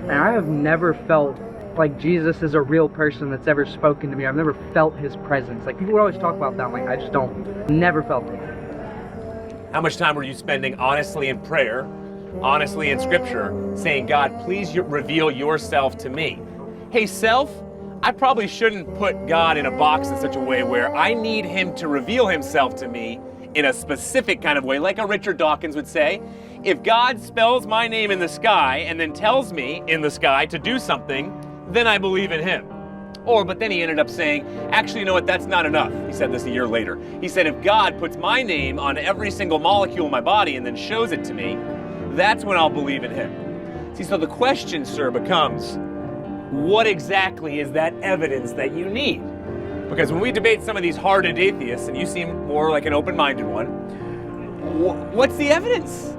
And I have never felt like Jesus is a real person that's ever spoken to me. I've never felt his presence. Like, people would always talk about that. I'm like, I just don't. Never felt it. How much time were you spending honestly in prayer, honestly in scripture, saying, God, please reveal yourself to me? Hey, self, I probably shouldn't put God in a box in such a way where I need him to reveal himself to me in a specific kind of way, like a Richard Dawkins would say. If God spells my name in the sky and then tells me in the sky to do something, then I believe in him. But then he ended up saying, actually, you know what, that's not enough. He said this a year later. He said, if God puts my name on every single molecule in my body and then shows it to me, that's when I'll believe in him. See, so the question, sir, becomes, what exactly is that evidence that you need? Because when we debate some of these hardened atheists, and you seem more like an open-minded one, what's the evidence?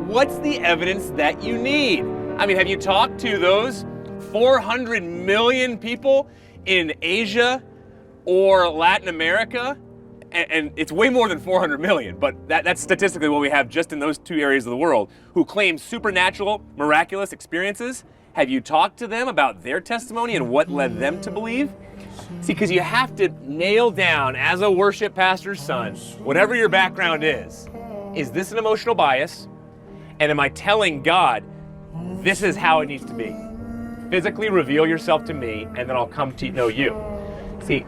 What's the evidence that you need? I mean, have you talked to those 400 million people in Asia or Latin America? And it's way more than 400 million, but that's statistically what we have just in those two areas of the world, who claim supernatural, miraculous experiences. Have you talked to them about their testimony and what led them to believe? See, because you have to nail down, as a worship pastor's son, whatever your background is this an emotional bias? And am I telling God, this is how it needs to be? Physically reveal yourself to me, and then I'll come to know you. See,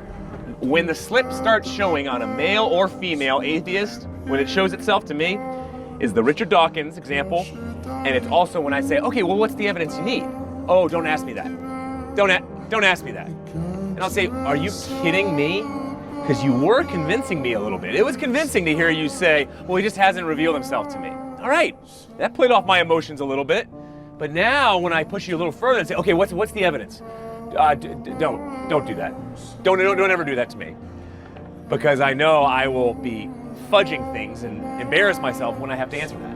when the slip starts showing on a male or female atheist, when it shows itself to me, is the Richard Dawkins example, and it's also when I say, okay, well, what's the evidence you need? Oh, don't ask me that. Don't ask me that. And I'll say, are you kidding me? Because you were convincing me a little bit. It was convincing to hear you say, well, he just hasn't revealed himself to me. All right, that played off my emotions a little bit. But now when I push you a little further and say, okay, what's the evidence? Don't do that. Don't ever do that to me. Because I know I will be fudging things and embarrass myself when I have to answer that.